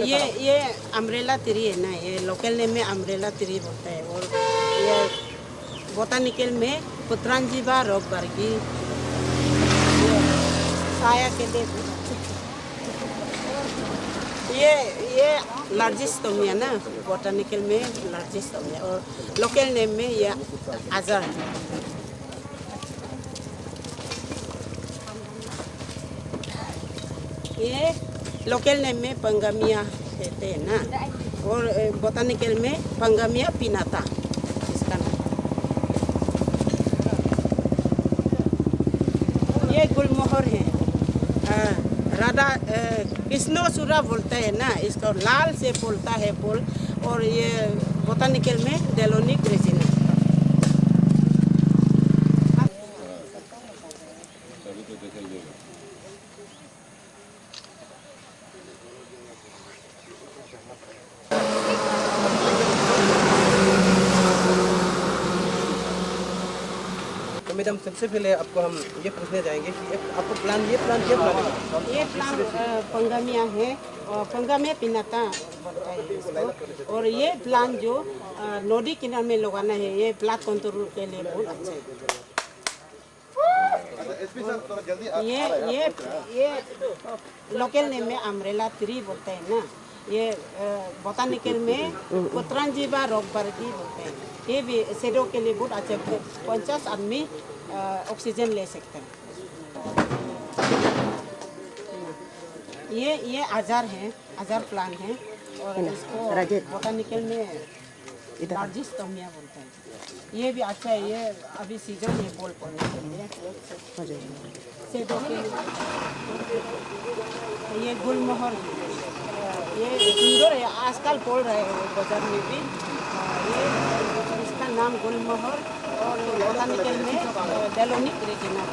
ये umbrella tree है ना, ये लोकल नेम में अम्ब्रेला ट्री बोलता है। और ये बोटानिकल में पुत्रांजीबा रॉकबर्गी साया के लिए। ये लार्जिस्टोमिया ना, बोटानिकल में लार्जिस्टोमिया और लोकल नेम में ये आजार। ये लोकल नेम में पंगामिया कहते हैं ना, और बोटानिकल में पंगामिया पिनाता इसका नाम। ये गुलमोहर है, राधा कृष्णचूड़ा बोलते हैं ना, इसको लाल से फूलता है फूल। और ये बोटानिकल में डेलोनिक रेजिना। मैडम, सबसे पहले आपको हम ये पूछने जाएंगे कि आपको ये प्लान ये प्लान पंगामिया है, और पंगामिया पिनाता बोलता है इसको। और ये प्लान जो नदी किनारे में लगाना है, ये ब्लड कंट्रोल के लिए बहुत अच्छा है। ये लोकल नेम में अम्ब्रेला ट्री बोलते हैं ना, ये बोटानिकल में पुत्रांजीबा रॉकबर्गी बोलते हैं। ये भी सेडो के लिए बहुत अच्छा है, 50 आदमी ऑक्सीजन ले सकते हैं। ये आजार है, आजार प्लांट है, और इसको बोटानिकल में लार्जिस्टोमिया बोलते हैं। ये भी अच्छा है, ये अभी सीजन है बोल पड़ने के लिए। सेडो के लिए ये गुलमोहर, ये सुंदर है, आजकल बोल रहे हैं बाजार में भी। ये इसका नाम गुलमोहर, और बोटानिकल में डेलोनिक रेजिना।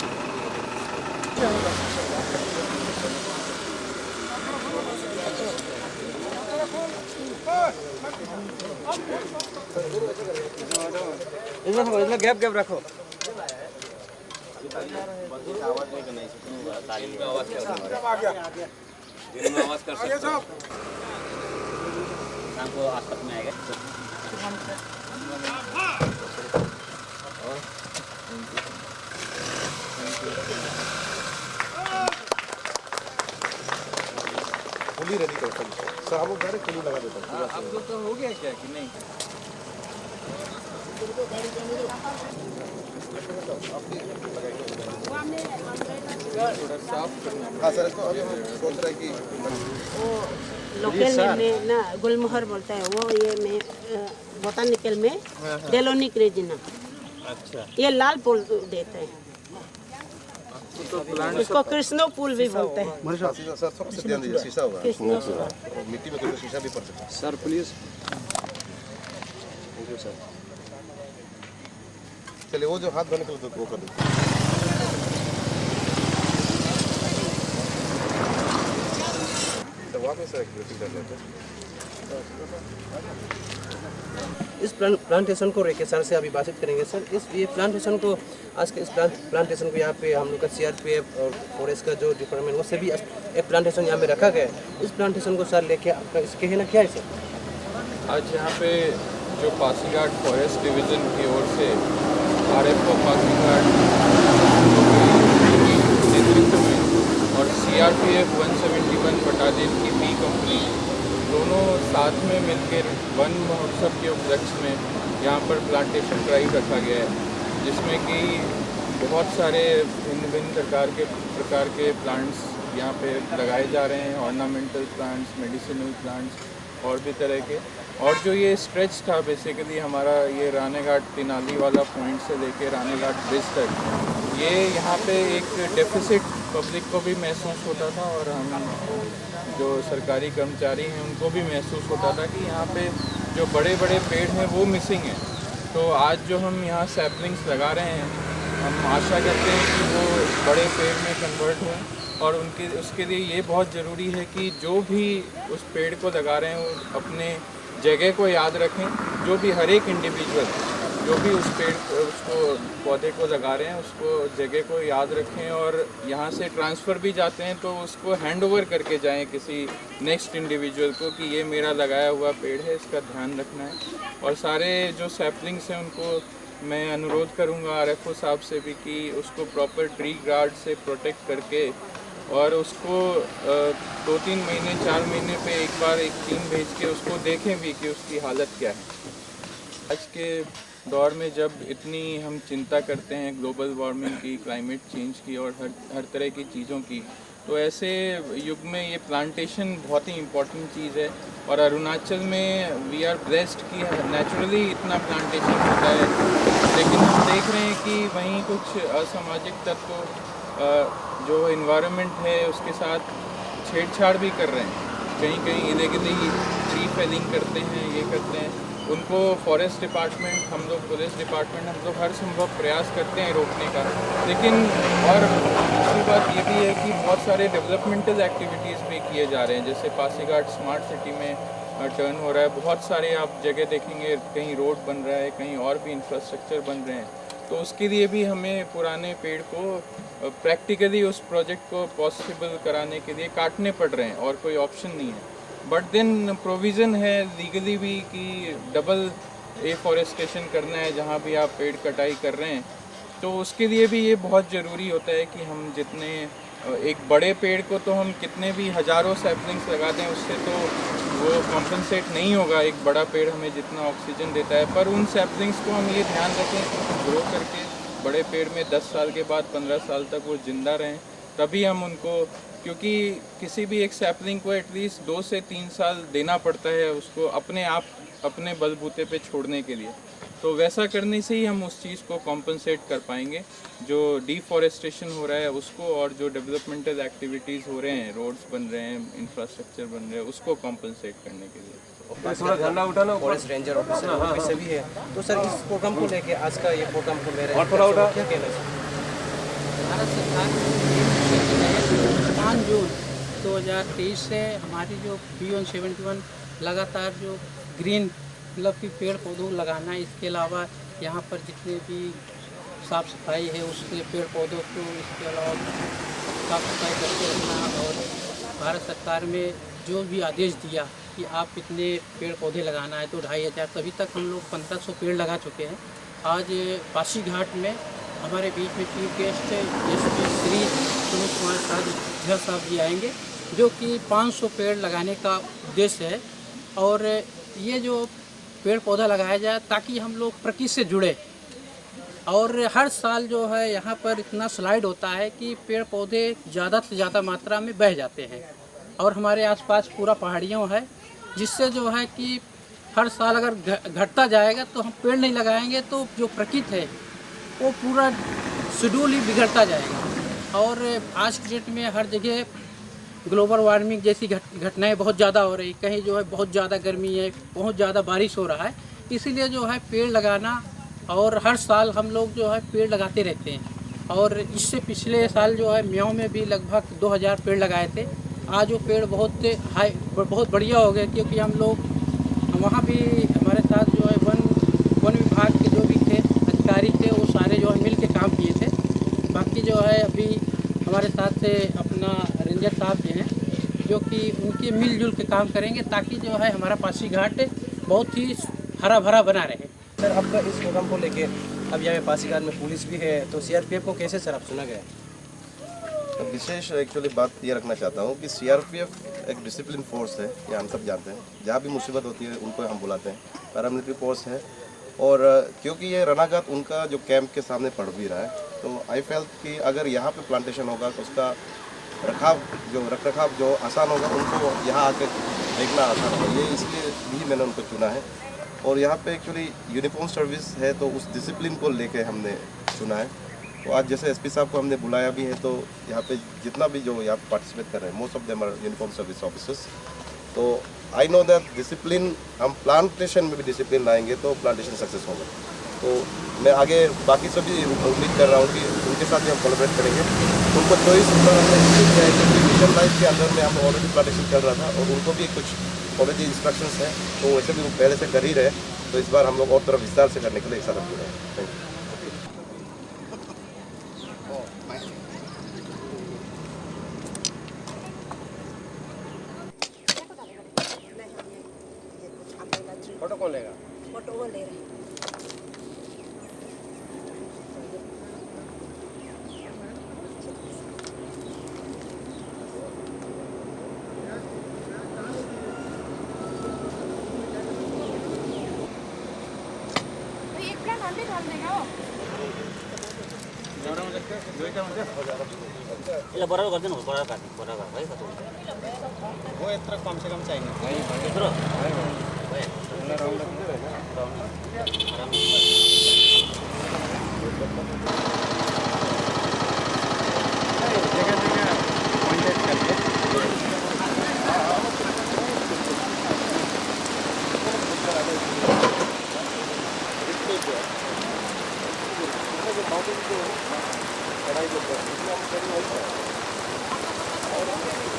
इसमें गैप रखो। आवाज कर सकते हो। शाम को आसपास में आएगा। पुली रेडी कर सर, आप डायरेक्ट पुली लगा देते हैं। आप लोग तो हो गया क्या कि नहीं? हाँ सर, इसको अभी हम सोच रहे हैं कि लोकल में ना गुलमोहर बोलता है वो, ये में बोटानिकल में डेलोनिक रेजिना। अच्छा, ये लाल फूल देते हैं, इसको कृष्णो फूल भी बोलते हैं। सर थोड़ा सा ध्यान दीजिए, शीशा होगा, कृष्णो मिट्टी में थोड़ा शीशा भी पड़ सकता है। Sir please. Thank you sir. चलिए वो जो हाथ धोने के लिए तो वो कर दीजिए। तो वहाँ पे सर एक ब्रीफिंग कर लेते हैं। इस प्लांटेशन को लेकर सर से अभी बातचीत करेंगे। सर, ये प्लांटेशन को आज के इस प्लांटेशन को यहाँ पे हम लोग का CRPF और फॉरेस्ट का जो डिपार्टमेंट, वो सभी एक प्लांटेशन यहाँ पे रखा गया है। इस प्लांटेशन को सर लेके आपका इसके कहना क्या है सर? आज यहाँ पे जो पासीघाट फॉरेस्ट डिवीज़न की ओर से RFO पासीघाट नेतृत्व में और CRPF 171 बटालियन की B कंपनी दोनों साथ में मिलकर वन महोत्सव के उपलक्ष्य में यहाँ पर प्लांटेशन ड्राइव रखा गया है, जिसमें कि बहुत सारे भिन्न प्रकार के प्लांट्स यहाँ पे लगाए जा रहे हैं। ऑर्नामेंटल प्लांट्स, मेडिसिनल प्लांट्स और भी तरह के। और जो ये स्ट्रेच था बेसिकली हमारा, ये रानीघाट तिनाली वाला पॉइंट से लेके रानीघाट ब्रिज तक, ये यहाँ पे एक डेफिसिट पब्लिक को भी महसूस होता था और हम जो सरकारी कर्मचारी हैं उनको भी महसूस होता था कि यहाँ पे जो बड़े बड़े पेड़ हैं वो मिसिंग हैं। तो आज जो हम यहाँ सैपलिंग्स लगा रहे हैं, हम आशा करते हैं कि वो बड़े पेड़ में कन्वर्ट हों। और उसके लिए ये बहुत ज़रूरी है कि जो भी उस पेड़ को लगा रहे हैं वो अपने जगह को याद रखें। जो भी हर एक इंडिविजुअल जो भी उसको पौधे को लगा रहे हैं उसको जगह को याद रखें, और यहाँ से ट्रांसफ़र भी जाते हैं तो उसको हैंड ओवर करके जाएं किसी नेक्स्ट इंडिविजुअल को कि ये मेरा लगाया हुआ पेड़ है, इसका ध्यान रखना है। और सारे जो सैपलिंग्स हैं उनको मैं अनुरोध करूँगा RFO साहब से भी कि उसको प्रॉपर ट्री गार्ड से प्रोटेक्ट करके और उसको 2-3 महीने 4 महीने पे एक बार एक टीम भेज के उसको देखें भी कि उसकी हालत क्या है। आज के दौर में जब इतनी हम चिंता करते हैं ग्लोबल वार्मिंग की, क्लाइमेट चेंज की और हर तरह की चीज़ों की, तो ऐसे युग में ये प्लांटेशन बहुत ही इम्पोर्टेंट चीज़ है। और अरुणाचल में वी आर ब्लेस्ड कि नेचुरली इतना प्लांटेशन होता है, लेकिन हम देख रहे हैं कि वहीं कुछ असामाजिक तत्व जो इन्वायरमेंट है उसके साथ छेड़छाड़ भी कर रहे हैं। कहीं इलीगली ट्री फेलिंग करते हैं, ये करते हैं। उनको फॉरेस्ट डिपार्टमेंट, हम लोग पुलिस डिपार्टमेंट, हम लोग हर संभव प्रयास करते हैं रोकने का। लेकिन और दूसरी बात ये भी है कि बहुत सारे डेवलपमेंटल एक्टिविटीज़ भी किए जा रहे हैं, जैसे पासीघाट स्मार्ट सिटी में टर्न हो रहा है। बहुत सारे आप जगह देखेंगे, कहीं रोड बन रहा है, कहीं और भी इंफ्रास्ट्रक्चर बन रहे हैं। तो उसके लिए भी हमें पुराने पेड़ को प्रैक्टिकली उस प्रोजेक्ट को पॉसिबल कराने के लिए काटने पड़ रहे हैं और कोई ऑप्शन नहीं है। बट देन प्रोविज़न है लीगली भी कि डबल एफॉरेस्टेशन करना है जहाँ भी आप पेड़ कटाई कर रहे हैं। तो उसके लिए भी ये बहुत ज़रूरी होता है कि हम जितने एक बड़े पेड़ को तो हम कितने भी हज़ारों सैपलिंग्स लगा दें उससे तो वो कॉम्पनसेट नहीं होगा एक बड़ा पेड़ हमें जितना ऑक्सीजन देता है। पर उन सैपलिंग्स को हम ये ध्यान रखें ग्रो करके बड़े पेड़ में 10 साल के बाद 15 साल तक वो ज़िंदा रहें, तभी हम उनको, क्योंकि किसी भी एक सैपलिंग को एटलीस्ट 2 से 3 साल देना पड़ता है उसको अपने आप अपने बलबूते पे छोड़ने के लिए। तो वैसा करने से ही हम उस चीज़ को कॉम्पनसेट कर पाएंगे जो डिफॉरेस्टेशन हो रहा है उसको, और जो डेवलपमेंटल एक्टिविटीज़ हो रहे हैं, रोड्स बन रहे हैं, इंफ्रास्ट्रक्चर बन रहे हैं, उसको कॉम्पनसेट करने के लिए। थोड़ा धरना उठाना फॉरेस्ट रेंजर ऑफिसर भी है। तो सर इस प्रोग्राम को लेके आज का ये प्रोग्राम को मेरे और थोड़ा उठा क्या कहना चाहिए? भारत सरकार 5 जून 2023 से हमारी जो B171 लगातार जो ग्रीन मतलब कि पेड़ पौधों लगाना है, इसके अलावा यहाँ पर जितने भी साफ़ सफाई है उसके पेड़ पौधों को इसके अलावा साफ़ सफाई करके रखना, और भारत सरकार में जो भी आदेश दिया कि आप इतने पेड़ पौधे लगाना है तो 2500, तभी तक हम लोग 1500 पेड़ लगा चुके हैं। आज पासीघाट में हमारे बीच में chief guest SP Shri Sunil Kumar Jha साहब जी आएंगे, जो कि 500 पेड़ लगाने का उद्देश्य है। और ये जो पेड़ पौधा लगाया जाए ताकि हम लोग प्रकृति से जुड़े, और हर साल जो है यहाँ पर इतना स्लाइड होता है कि पेड़ पौधे ज़्यादा से ज़्यादा मात्रा में बह जाते हैं, और हमारे आसपास पूरा पहाड़ियों है, जिससे जो है कि हर साल अगर घटता जाएगा तो हम पेड़ नहीं लगाएंगे तो जो प्रकृति है वो पूरा शेड्यूल ही बिगड़ता जाएगा। और आज की डेट में हर जगह ग्लोबल वार्मिंग जैसी घटनाएं बहुत ज़्यादा हो रही, कहीं जो है बहुत ज़्यादा गर्मी है, बहुत ज़्यादा बारिश हो रहा है, इसीलिए जो है पेड़ लगाना, और हर साल हम लोग जो है पेड़ लगाते रहते हैं। और इससे पिछले साल जो है म्याऊं में भी लगभग 2000 पेड़ लगाए थे। आज वो पेड़ बहुत बढ़िया हो गए, क्योंकि हम लोग वहाँ भी हमारे साथ जो है वन विभाग के जो भी थे अधिकारी थे वो सारे जो है मिल के काम किए थे। बाकी जो है अभी हमारे साथ से अपना रेंजर साहब भी हैं, जो कि उनके मिलजुल के काम करेंगे ताकि जो है हमारा पासीघाट बहुत ही हरा भरा बना रहे। सर आपका इस प्रोग्राम को लेके अब यहाँ पे पासीघाट में पुलिस भी है, तो CRPF को कैसे सर आप सुना गया? तो विशेष एक्चुअली बात ये रखना चाहता हूँ कि CRPF एक डिसिप्लिन फोर्स है, ये हम सब जानते हैं। जहाँ भी मुसीबत होती है उनको हम बुलाते हैं, पैरामिलिट्री फोर्स है। और क्योंकि ये रनागत उनका जो कैंप के सामने पड़ भी रहा है, तो आई फेल्ट कि अगर यहाँ पे प्लांटेशन होगा तो उसका रखरखाव जो आसान होगा, उनको यहाँ आकर देखना आसान होगा। ये इसलिए भी मैंने उनको चुना है। और यहाँ पे एक्चुअली यूनिफॉर्म सर्विस है, तो उस डिसिप्लिन को लेके हमने चुना है। तो आज जैसे SP साहब को हमने बुलाया भी है, तो यहाँ पे जितना भी जो यहाँ पे पार्टिसिपेट कर रहे हैं, most of them are uniform service officers. तो आई नो दैट डिसिप्लिन, हम प्लांटेशन में भी डिसिप्लिन लाएंगे तो प्लांटेशन सक्सेस होगा। तो मैं आगे बाकी सभी उम्मीद कर रहा हूँ कि उनके साथ भी हम कोलैबोरेट करेंगे। उनको चॉइस हमने इसलिए किया है क्योंकि मिशन लाइफ के अंदर में हम ऑलरेडी प्लांटेशन चल रहा था, और उनको भी कुछ ऑलरेडी इंस्ट्रक्शंस हैं, तो वैसे भी वो पहले से कर ही रहे। तो इस बार हम लोग और तरफ विस्तार से करने के लिए एक साथ जुड़े हैं। Thank you. फोटो कौन लेगा? फोटो वो ले रहे हैं। એટલે બરાબર કરજો ને બરાબર ભાઈ કતું वो इतना कम से कम चाहिए। મિત્રો लड़ाई जो